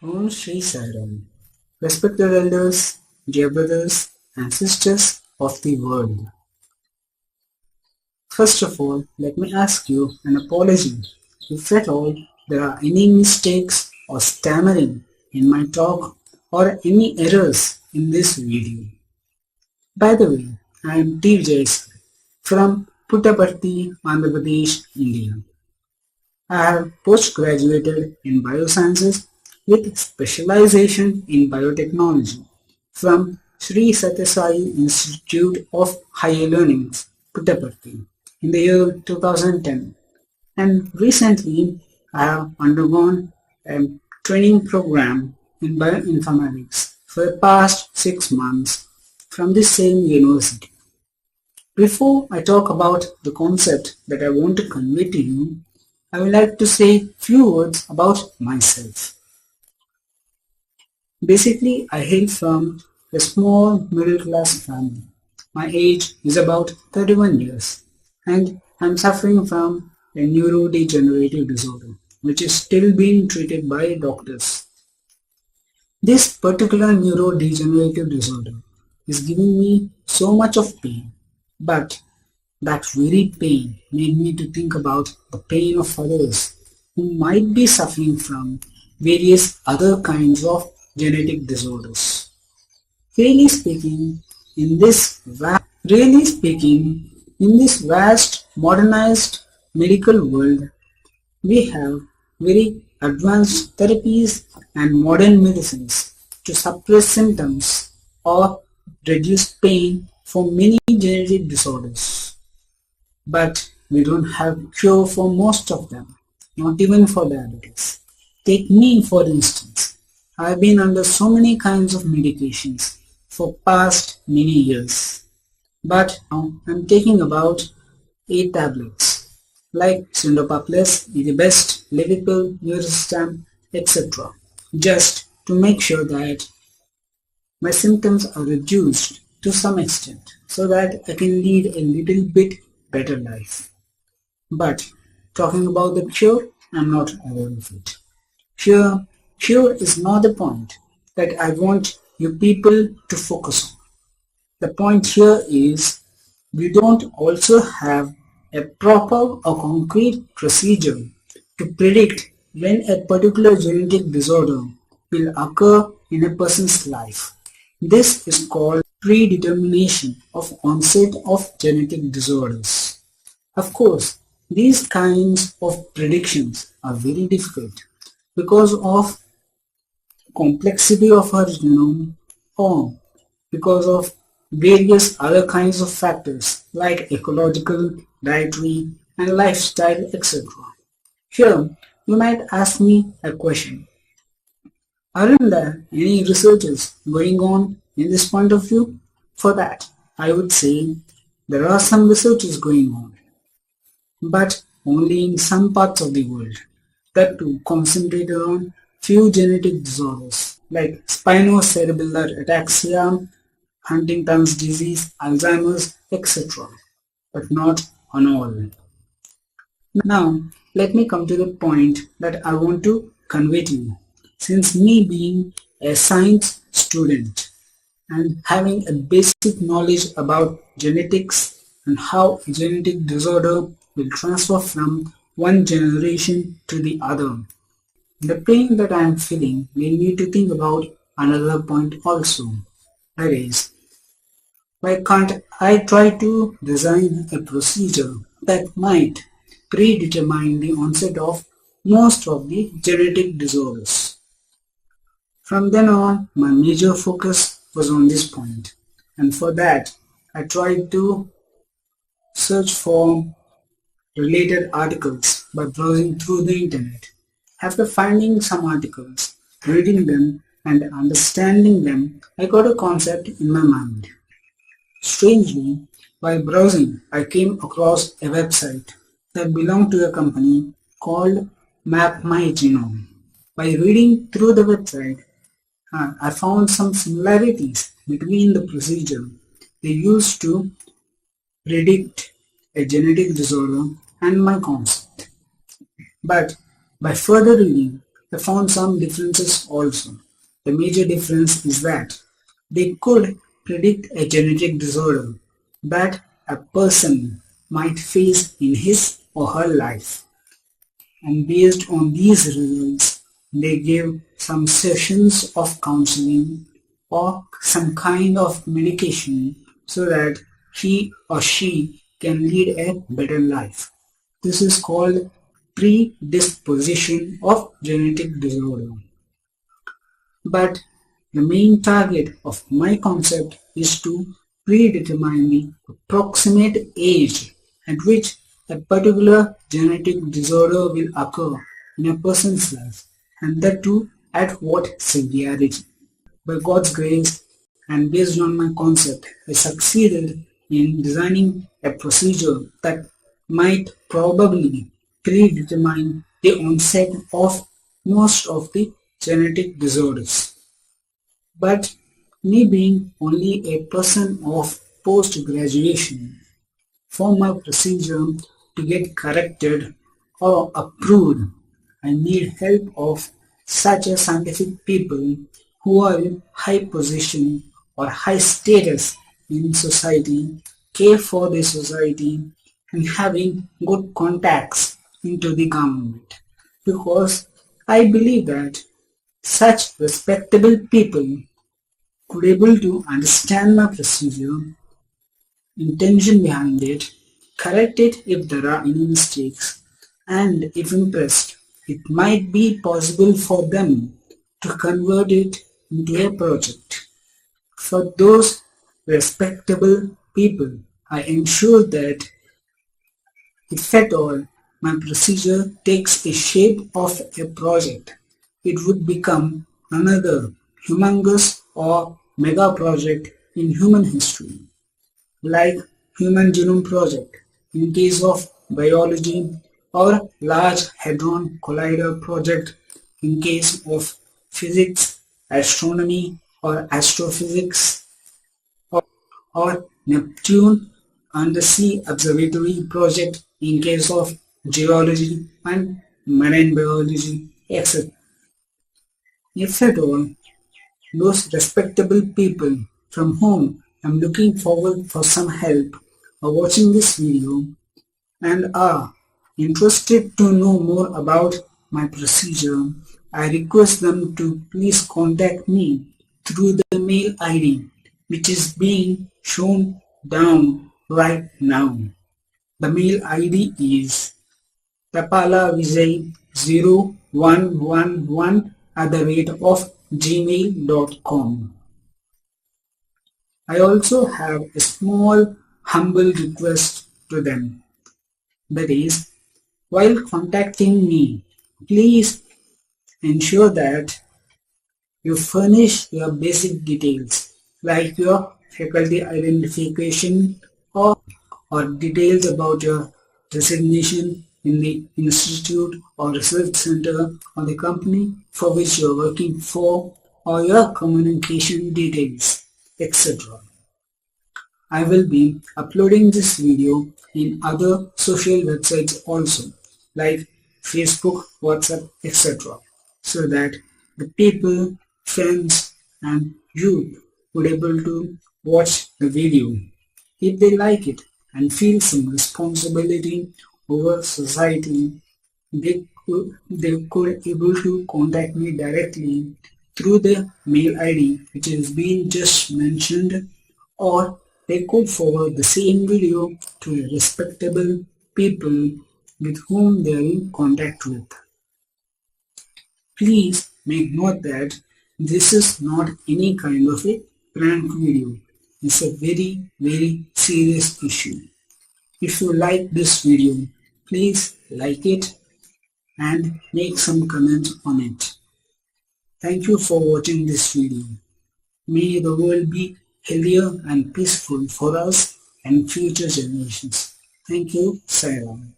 Om Shri Sairam. Respected elders, dear brothers and sisters of the world. First of all, let me ask you an apology if at all there are any mistakes or stammering in my talk or any errors in this video. By the way, I am TJS from Puttaparthi, Andhra Pradesh, India. I have post-graduated in biosciences with specialization in biotechnology from Sri Sathya Sai Institute of Higher Learnings, Puttaparthi, in the year 2010. And recently, I have undergone a training program in bioinformatics for the past 6 months from the same university. Before I talk about the concept that I want to convey to you, I would like to say few words about myself. Basically, I hail from a small middle-class family. My age is about 31 years and I'm suffering from a neurodegenerative disorder which is still being treated by doctors. This particular neurodegenerative disorder is giving me so much of pain, but that very pain made me to think about the pain of others who might be suffering from various other kinds of genetic disorders. Really speaking, in this vast modernized medical world, we have very advanced therapies and modern medicines to suppress symptoms or reduce pain for many genetic disorders. But we don't have cure for most of them, not even for diabetes. Take me for instance. I've been under so many kinds of medications for past many years. But now I'm taking about 8 tablets like Sindopa Plus, Best, Levipil, Nuristam, etc. just to make sure that my symptoms are reduced to some extent so that I can lead a little bit better life. But talking about the cure, I'm not aware of it. Cure is not the point that I want you people to focus on. The point here is we don't also have a proper or concrete procedure to predict when a particular genetic disorder will occur in a person's life. This is called predetermination of onset of genetic disorders. Of course, these kinds of predictions are very difficult because of complexity of our genome or because of various other kinds of factors like ecological, dietary and lifestyle, etc. Here, you might ask me a question. Aren't there any researches going on in this point of view? For that, I would say there are some researches going on, but only in some parts of the world, that too concentrated on few genetic disorders like spinocerebellar ataxia, Huntington's disease, Alzheimer's, etc., but not on all. Now, let me come to the point that I want to convey to you. Since me being a science student and having a basic knowledge about genetics and how a genetic disorder will transfer from one generation to the other, the pain that I am feeling made me to think about another point also. That is, why can't I try to design a procedure that might predetermine the onset of most of the genetic disorders? From then on, my major focus was on this point, and for that, I tried to search for related articles by browsing through the internet. After finding some articles, reading them, and understanding them, I got a concept in my mind. Strangely, while browsing, I came across a website that belonged to a company called Map My Genome. By reading through the website, I found some similarities between the procedure they used to predict a genetic disorder and my concept. But by further reading, I found some differences also. The major difference is that they could predict a genetic disorder that a person might face in his or her life. And based on these results, they gave some sessions of counseling or some kind of medication so that he or she can lead a better life. This is called predisposition of genetic disorder. But the main target of my concept is to predetermine the approximate age at which a particular genetic disorder will occur in a person's life, and that too at what severity. By God's grace and based on my concept, I succeeded in designing a procedure that might probably predetermine the onset of most of the genetic disorders. But me being only a person of post-graduation, for my procedure to get corrected or approved, I need help of such a scientific people who are in high position or high status in society, care for the society, and having good contacts into the government. Because I believe that such respectable people could able to understand my procedure, intention behind it, correct it if there are any mistakes, and if impressed, it might be possible for them to convert it into a project. For those respectable people, I ensure that if at all my procedure takes the shape of a project, it would become another humongous or mega project in human history, like Human Genome Project in case of biology or Large Hadron Collider Project in case of physics, astronomy or astrophysics, or Neptune Undersea Observatory Project in case of geology and marine biology, etc. If at all, those respectable people from whom I'm looking forward for some help are watching this video and are interested to know more about my procedure, I request them to please contact me through the mail ID which is being shown down right now. The mail ID is tapalavijay0111@gmail.com. I also have a small humble request to them. That is, while contacting me, please ensure that you furnish your basic details like your faculty identification or details about your designation in the institute or research center or the company for which you are working for, or your communication details, etc. I will be uploading this video in other social websites also, like Facebook, WhatsApp, etc. so that the people, friends and youth would able to watch the video. If they like it and feel some responsibility over society, they could able to contact me directly through the mail ID which is being just mentioned, or they could forward the same video to respectable people with whom they are in contact with. Please make note that this is not any kind of a prank video. It's a very serious issue. If you like this video, please like it and make some comments on it. Thank you for watching this video. May the world be healthier and peaceful for us and future generations. Thank you. Sai Ram.